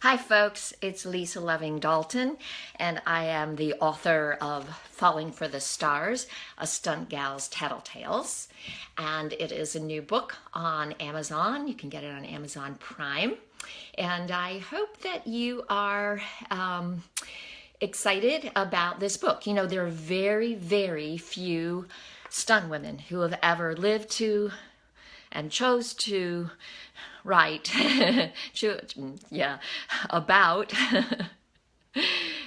Hi folks, it's Lisa Loving Dalton, and I am the author of Falling for the Stars, a Stunt Gal's Tattles, and it is a new book on Amazon. You can get it on Amazon Prime, and I hope that you are excited about this book. You know, there are very, very few stunt women who have ever lived to and chose to write about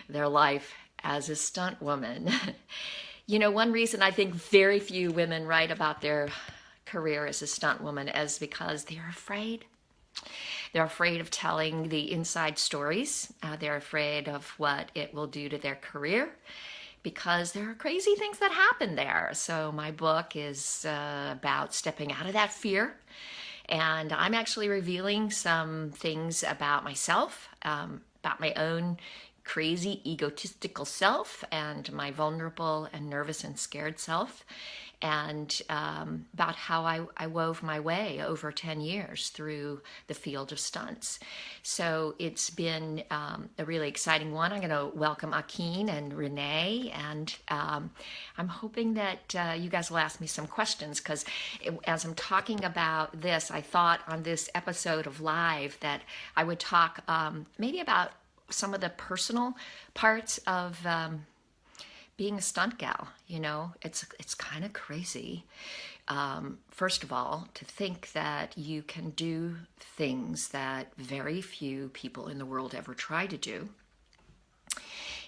their life as a stunt woman. You know, one reason I think very few women write about their career as a stunt woman is because they're afraid. They're afraid of telling the inside stories. They're afraid of what it will do to their career, because there are crazy things that happen there. So my book is about stepping out of that fear. And I'm actually revealing some things about myself, about my own crazy egotistical self and my vulnerable and nervous and scared self, and about how I wove my way over 10 years through the field of stunts. So it's been a really exciting one. I'm going to welcome Akeen and Renee, and I'm hoping that you guys will ask me some questions, because as I'm talking about this, I thought on this episode of Live that I would talk maybe about some of the personal parts of being a stunt gal. You know, it's kind of crazy. First of all, to think that you can do things that very few people in the world ever try to do.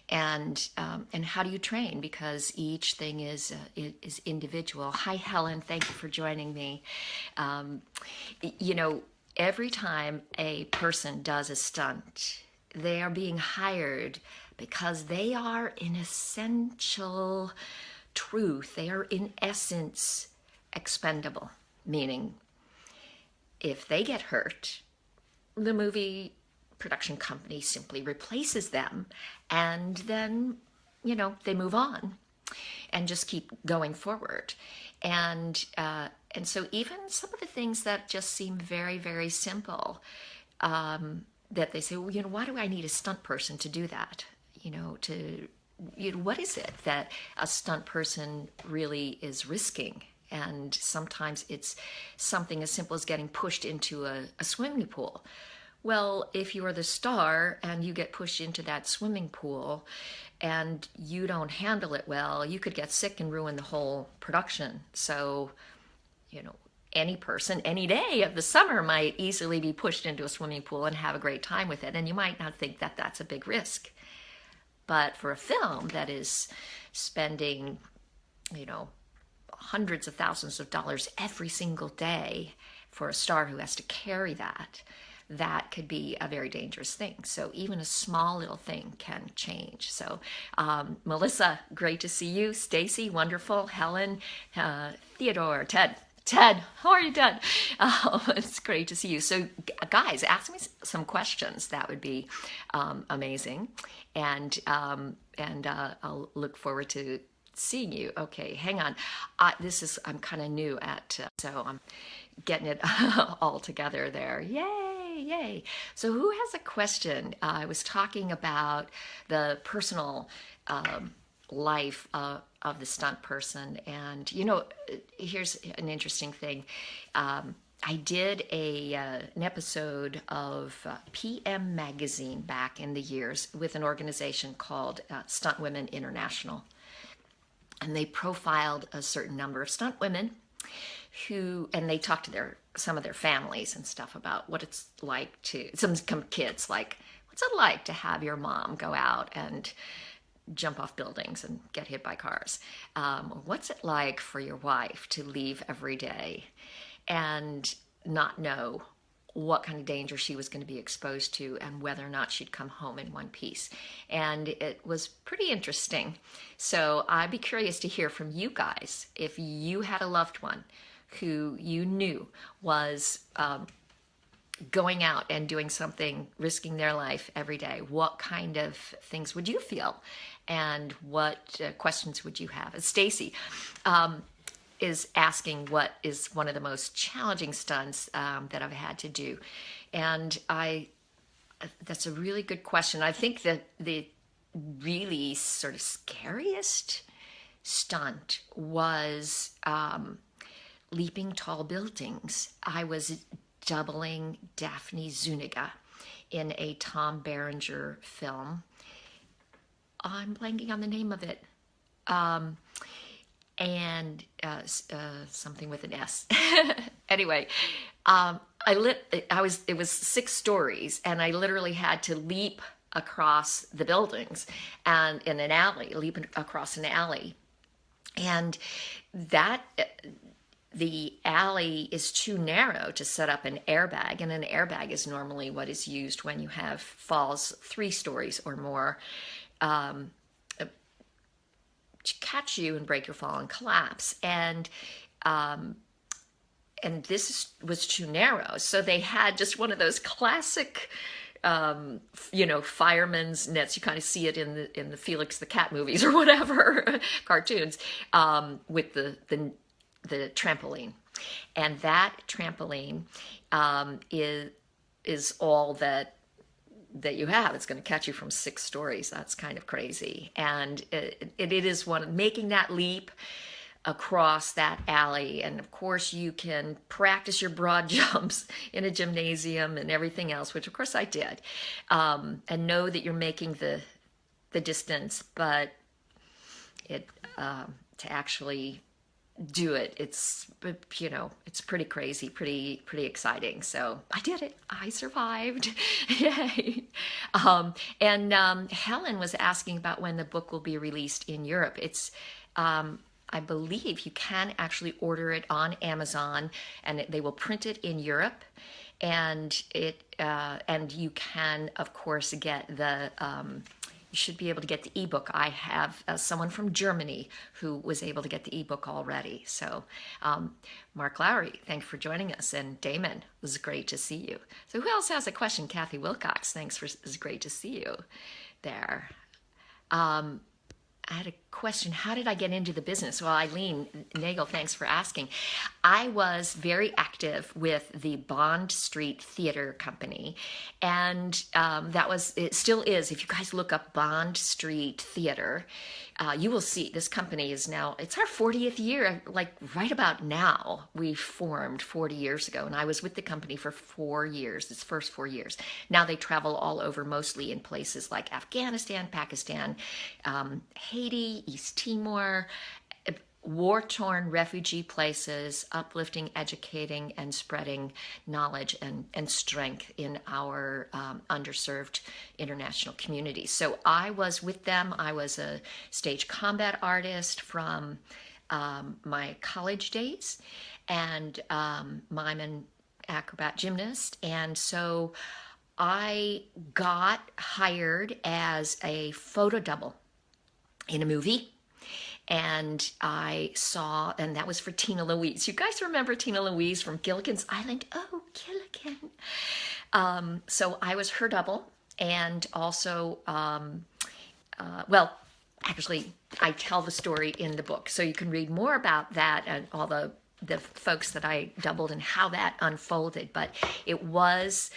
And how do you train? Because each thing is individual. Hi, Helen. Thank you for joining me. You know, every time a person does a stunt, they are being hired because they are in essential truth. They are in essence expendable, meaning if they get hurt, the movie production company simply replaces them, and then, you know, they move on and just keep going forward. And so even some of the things that just seem very, very simple, that they say, well, you know, why do I need a stunt person to do that? What is it that a stunt person really is risking? And sometimes it's something as simple as getting pushed into a swimming pool. Well, if you are the star and you get pushed into that swimming pool and you don't handle it well, you could get sick and ruin the whole production. So, you know, any person, any day of the summer might easily be pushed into a swimming pool and have a great time with it. And you might not think that that's a big risk. But for a film that is spending, you know, hundreds of thousands of dollars every single day for a star who has to carry that, that could be a very dangerous thing. So even a small little thing can change. So Melissa, great to see you. Stacy, wonderful. Helen, Theodore, Ted, how are you, Ted? It's great to see you. So guys, ask me some questions. That would be amazing. And I'll look forward to seeing you. Okay, hang on. I'm kind of new at, so I'm getting it all together there. Yay. So who has a question? I was talking about the personal life of the stunt person. And, you know, here's an interesting thing. I did an episode of PM Magazine back in the years with an organization called Stunt Women International. And they profiled a certain number of stunt women and they talked to some of their families and stuff about what it's like some kids, like, what's it like to have your mom go out and jump off buildings and get hit by cars? What's it like for your wife to leave every day and not know what kind of danger she was going to be exposed to and whether or not she'd come home in one piece? And it was pretty interesting. So I'd be curious to hear from you guys. If you had a loved one who you knew was going out and doing something, risking their life every day, what kind of things would you feel? And what questions would you have? Stacy is asking what is one of the most challenging stunts that I've had to do. And I That's a really good question. I think that the really sort of scariest stunt was leaping tall buildings. I was doubling Daphne Zuniga in a Tom Berenger film. I'm blanking on the name of it. And something with an S. Anyway, it was 6 stories, and I literally had to leap across the buildings and in an alley, leap across an alley. And that the alley is too narrow to set up an airbag, and an airbag is normally what is used when you have falls 3 stories or more, to catch you and break your fall and collapse. And this was too narrow, so they had just one of those classic fireman's nets. You kind of see it in the Felix the Cat movies or whatever cartoons, with the trampoline. And that trampoline is all that you have. It's going to catch you from 6 stories. That's kind of crazy. And it is one, making that leap across that alley. And of course you can practice your broad jumps in a gymnasium and everything else, which of course I did, and know that you're making the distance. But to actually do it, it's pretty crazy, pretty exciting. So I did it. I survived. Yay. And Helen was asking about when the book will be released in Europe. It's I believe you can actually order it on Amazon, and they will print it in Europe, and you can of course get you should be able to get the ebook. I have someone from Germany who was able to get the ebook already. So, Mark Lowry, thank you for joining us. And Damon, it was great to see you. So who else has a question? Kathy Wilcox, it was great to see you there. I had a question. How did I get into the business? Well, Eileen Nagel, thanks for asking. I was very active with the Bond Street Theater Company, and it still is. If you guys look up Bond Street Theater, you will see this company is now, it's our 40th year, like right about now. We formed 40 years ago, and I was with the company for 4 years, its first 4 years. Now they travel all over, mostly in places like Afghanistan, Pakistan, Haiti, East Timor, war-torn refugee places, uplifting, educating, and spreading knowledge and strength in our underserved international community. So I was with them. I was a stage combat artist from my college days, and mime and acrobat gymnast. And so I got hired as a photo double in a movie. And I saw, and that was for Tina Louise. You guys remember Tina Louise from Gilligan's Island? Oh, Gilligan. So I was her double. And also, actually, I tell the story in the book. So you can read more about that and all the folks that I doubled and how that unfolded. But it was,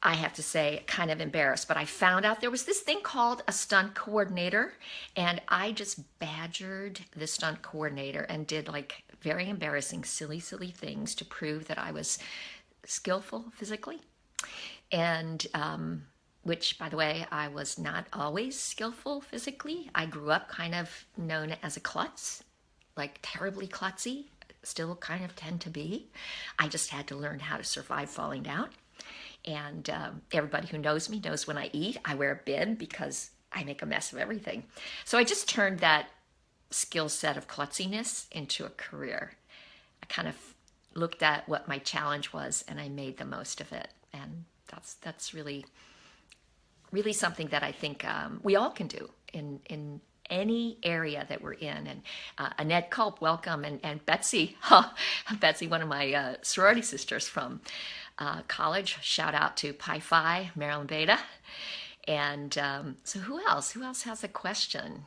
I have to say, kind of embarrassed, but I found out there was this thing called a stunt coordinator, and I just badgered the stunt coordinator and did like very embarrassing, silly things to prove that I was skillful physically. And which, by the way, I was not always skillful physically. I grew up kind of known as a klutz, like terribly klutzy, still kind of tend to be. I just had to learn how to survive falling down. And everybody who knows me knows when I eat, I wear a bib because I make a mess of everything. So I just turned that skill set of klutziness into a career. I kind of looked at what my challenge was, and I made the most of it. And that's really something that I think we all can do in any area that we're in. And Annette Culp, welcome, and Betsy, Betsy, one of my sorority sisters from college. Shout out to Pi Phi, Maryland Beta. And so who else? Who else has a question?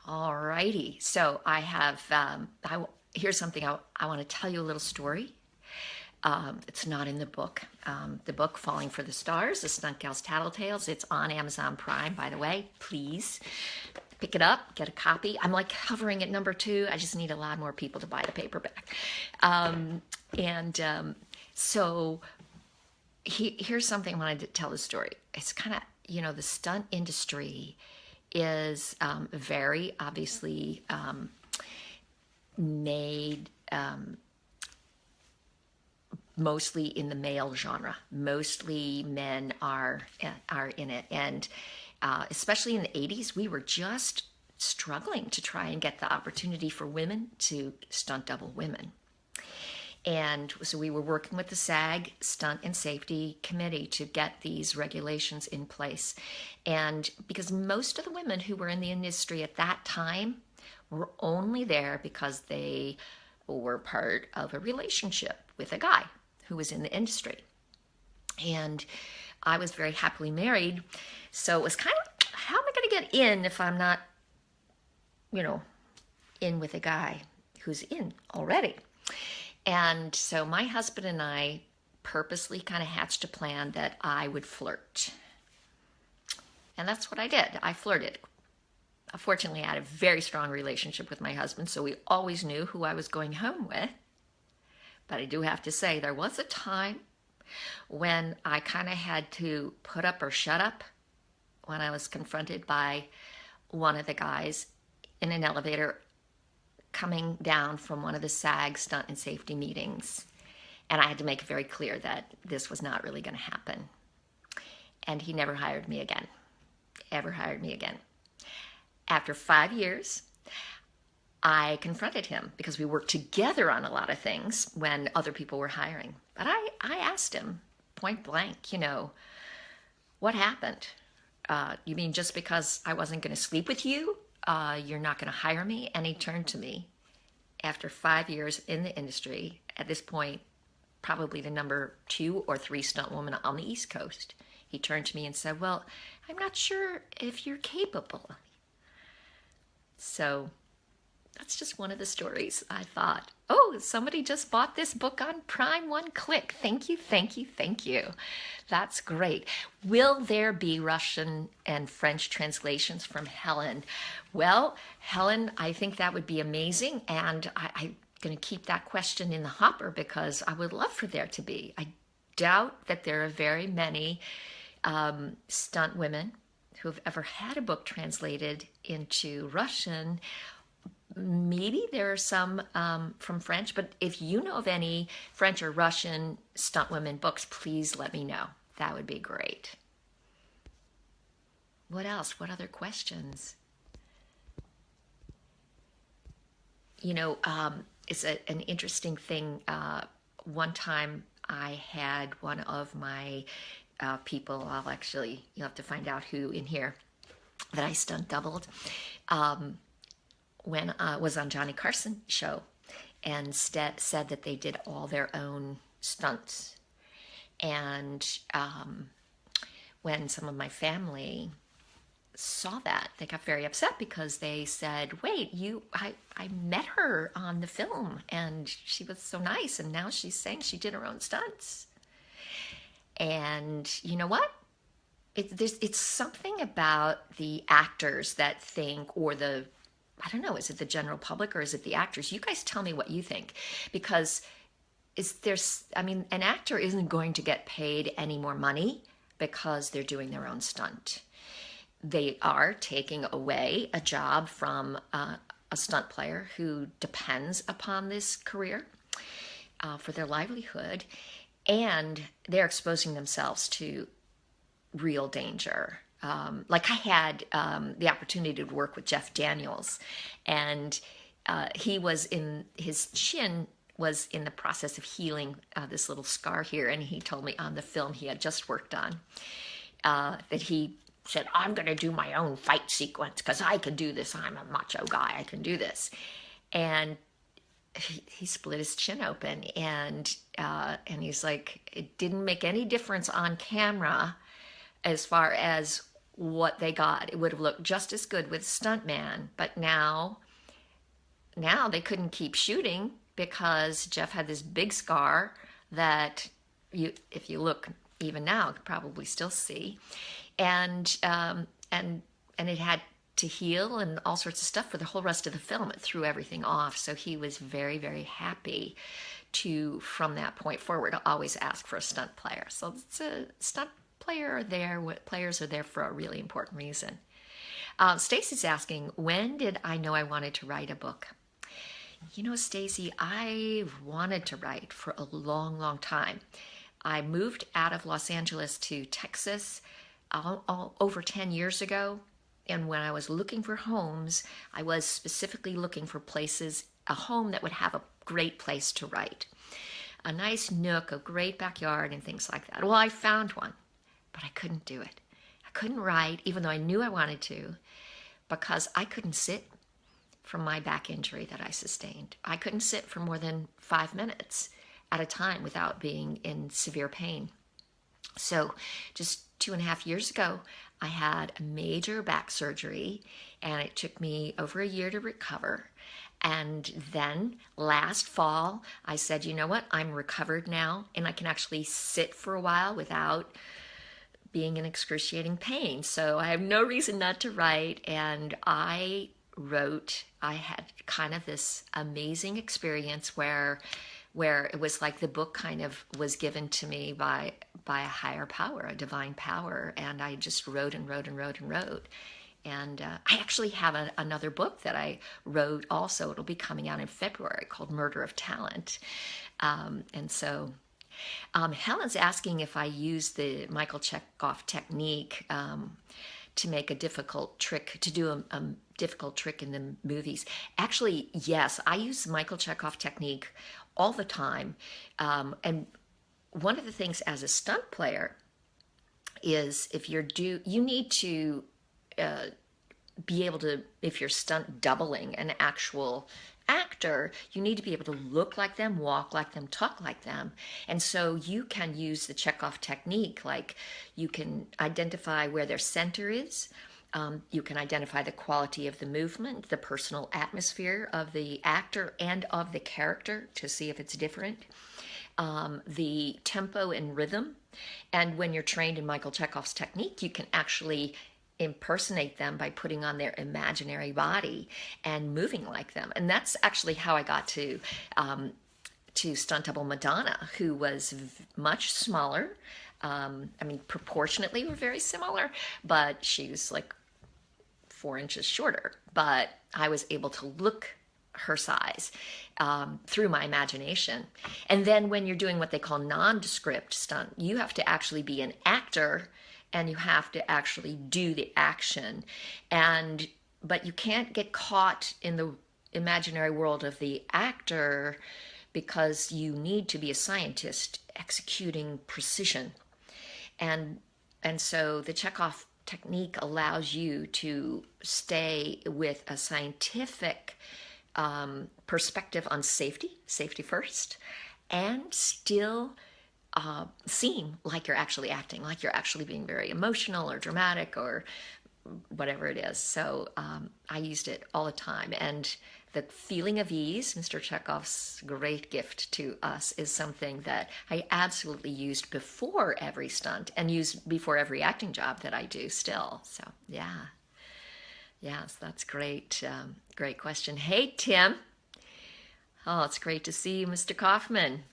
All righty. So I have, here's something I want to tell you a little story. It's not in the book. The book, Falling for the Stars, The Stunt Gal's Tattletales, it's on Amazon Prime, by the way. Please pick it up, get a copy. I'm like hovering at number 2. I just need a lot more people to buy the paperback. So here's something I wanted to tell the story. It's kind of, the stunt industry is very obviously made mostly in the male genre. Mostly men are in it, and especially in the 80s, we were just struggling to try and get the opportunity for women to stunt double women. And so we were working with the SAG Stunt and Safety Committee to get these regulations in place. And because most of the women who were in the industry at that time were only there because they were part of a relationship with a guy who was in the industry. And I was very happily married. So it was kind of, how am I going to get in if I'm not, in with a guy who's in already? And so my husband and I purposely kind of hatched a plan that I would flirt. And that's what I did. I flirted. Fortunately, I had a very strong relationship with my husband, so we always knew who I was going home with. But I do have to say, there was a time when I kind of had to put up or shut up when I was confronted by one of the guys in an elevator coming down from one of the SAG Stunt and Safety meetings. And I had to make it very clear that this was not really going to happen. And he never hired me again. Ever hired me again. After 5 years, I confronted him because we worked together on a lot of things when other people were hiring. But I asked him point blank, what happened? You mean just because I wasn't going to sleep with you, you're not going to hire me? And he turned to me after 5 years in the industry, at this point, probably the number 2 or 3 stunt woman on the East Coast. He turned to me and said, well, I'm not sure if you're capable. So that's just one of the stories. I thought, oh, somebody just bought this book on Prime, one click. Thank you, thank you, thank you. That's great. Will there be Russian and French translations from Helen? Well, Helen, I think that would be amazing. And I'm going to keep that question in the hopper because I would love for there to be. I doubt that there are very many stunt women who have ever had a book translated into Russian. Maybe there are some from French, but if you know of any French or Russian stunt women books, please let me know. That would be great. What else? What other questions? It's an interesting thing. One time I had one of my people, you'll have to find out who in here, that I stunt doubled. When I was on Johnny Carson show, and said that they did all their own stunts. And when some of my family saw that, they got very upset because they said, wait, I met her on the film and she was so nice, and now she's saying she did her own stunts. And you know what? It's something about the actors that think, or I don't know, is it the general public or is it the actors? You guys tell me what you think. Because an actor isn't going to get paid any more money because they're doing their own stunt. They are taking away a job from a stunt player who depends upon this career for their livelihood. And they're exposing themselves to real danger. Like I had the opportunity to work with Jeff Daniels, and his chin was in the process of healing this little scar here, and he told me on the film he had just worked on that he said, I'm going to do my own fight sequence because I can do this. I'm a macho guy. I can do this. And he split his chin open, and he's like, it didn't make any difference on camera as far as what they got. It would have looked just as good with stuntman, but now they couldn't keep shooting because Jeff had this big scar that you, if you look even now, could probably still see, and and it had to heal and all sorts of stuff for the whole rest of the film. It threw everything off, so he was very, very happy to, from that point forward, always ask for a stunt player. So it's a stunt player are there. Players are there for a really important reason. Stacy's asking, when did I know I wanted to write a book? You know, Stacy, I've wanted to write for a long, long time. I moved out of Los Angeles to Texas over 10 years ago. And when I was looking for homes, I was specifically looking for places, a home that would have a great place to write. A nice nook, a great backyard, and things like that. Well, I found one, but I couldn't do it. I couldn't write, even though I knew I wanted to, because I couldn't sit from my back injury that I sustained. I couldn't sit for more than 5 minutes at a time without being in severe pain. So just 2.5 years ago, I had a major back surgery, and it took me over a year to recover. And then last fall, I said, you know what, I'm recovered now, and I can actually sit for a while without being in excruciating pain. So I have no reason not to write, and I wrote. I had kind of this amazing experience where it was like the book kind of was given to me by a higher power, a divine power, and I just wrote and wrote and wrote and wrote. And I actually have another book that I wrote also. It'll be coming out in February called Murder of Talent. And so Helen's asking if I use the Michael Chekhov technique to make a difficult trick, to do a difficult trick in the movies. Actually, yes, I use the Michael Chekhov technique all the time. And one of the things as a stunt player is you need to be able to, if you're stunt doubling an actual actor, you need to be able to look like them, walk like them, talk like them. And so you can use the Chekhov technique, like you can identify where their center is. You can identify the quality of the movement, the personal atmosphere of the actor and of the character to see if it's different. The tempo and rhythm. And when you're trained in Michael Chekhov's technique, you can actually impersonate them by putting on their imaginary body and moving like them. And that's actually how I got to stunt double Madonna, who was much smaller. I mean, proportionately, we're very similar, but she was like 4 inches shorter. But I was able to look her size through my imagination. And then when you're doing what they call nondescript stunt, you have to actually be an actor and you have to actually do the action. But you can't get caught in the imaginary world of the actor because you need to be a scientist executing precision. And so the Chekhov technique allows you to stay with a scientific perspective on safety first, and still seem like you're actually acting, like you're actually being very emotional or dramatic or whatever it is. So I used it all the time. And the feeling of ease, Mr. Chekhov's great gift to us, is something that I absolutely used before every stunt and use before every acting job that I do still. So yeah. Yes, that's great. Great question. Hey, Tim. Oh, it's great to see you, Mr. Kaufman.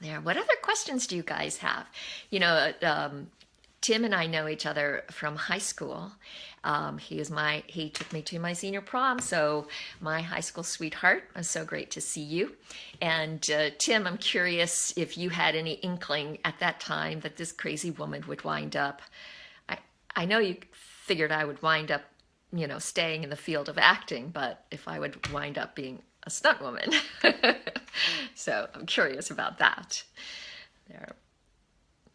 There. What other questions do you guys have? You know, Tim and I know each other from high school. He took me to my senior prom, so my high school sweetheart. It's so great to see you. And Tim, I'm curious if you had any inkling at that time that this crazy woman would wind up. I know you figured I would wind up, you know, staying in the field of acting, but if I would wind up being a stunt woman. So I'm curious about that. There.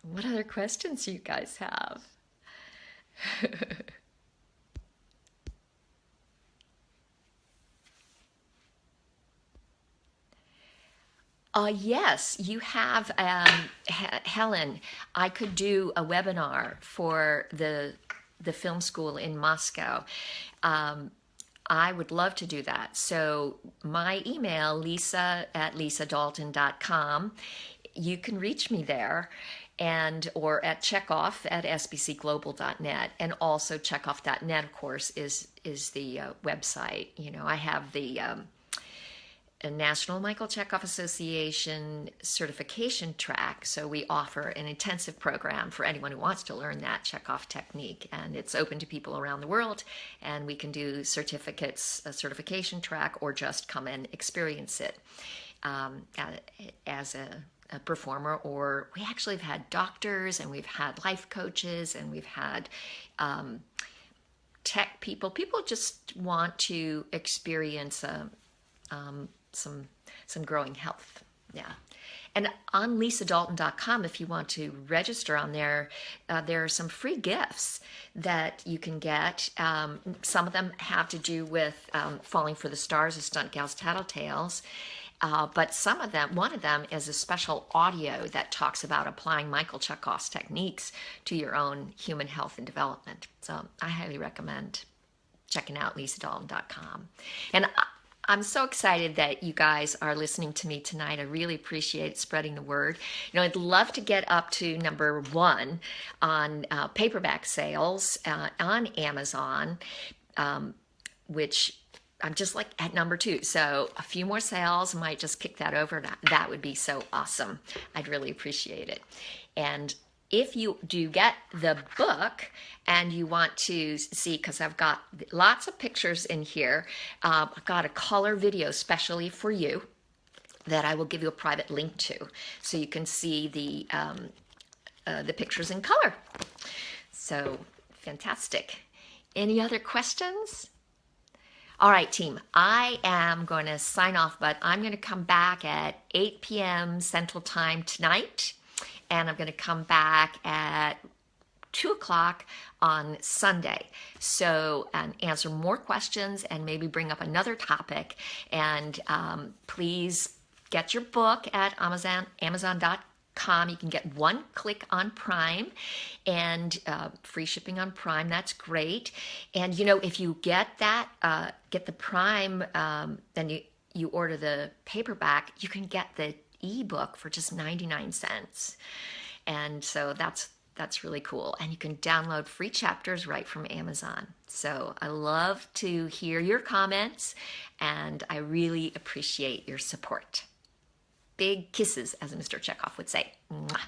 What other questions do you guys have? Yes, you have, Helen. I could do a webinar for the film school in Moscow. I would love to do that. So my email, lisa@lisadalton.com, you can reach me there, and or at checkoff@sbcglobal.net, and also checkoff.net, of course, is the website. You know, I have the a National Michael Chekhov Association certification track. So we offer an intensive program for anyone who wants to learn that Chekhov technique. And it's open to people around the world. And we can do certificates, a certification track, or just come and experience it as a performer. Or we actually have had doctors, and we've had life coaches, and we've had tech people. People just want to experience some growing health. Yeah. And on lisadalton.com, if you want to register on there, there are some free gifts that you can get. Some of them have to do with Falling for the Stars, a Stunt Gal's Tattletales. But some of them, one of them is a special audio that talks about applying Michael Chekhov's techniques to your own human health and development. So I highly recommend checking out lisadalton.com. And I'm so excited that you guys are listening to me tonight. I really appreciate spreading the word. You know, I'd love to get up to number 1 on paperback sales on Amazon, which I'm just like at number 2. So a few more sales might just kick that over. That would be so awesome. I'd really appreciate it. And if you do get the book and you want to see, because I've got lots of pictures in here, I've got a color video specially for you that I will give you a private link to, so you can see the pictures in color. So fantastic. Any other questions? All right, team, I am going to sign off, but I'm going to come back at 8 p.m. Central Time tonight. And I'm going to come back at 2 o'clock on Sunday. So, and answer more questions and maybe bring up another topic. And please get your book at Amazon.com. You can get 1 click on Prime and free shipping on Prime. That's great. And, you know, if you get that, get the Prime, then you order the paperback, you can get the ebook for just 99 cents. And so that's really cool. And you can download free chapters right from Amazon. So I love to hear your comments, and I really appreciate your support. Big kisses, as Mr. Chekhov would say. Mwah.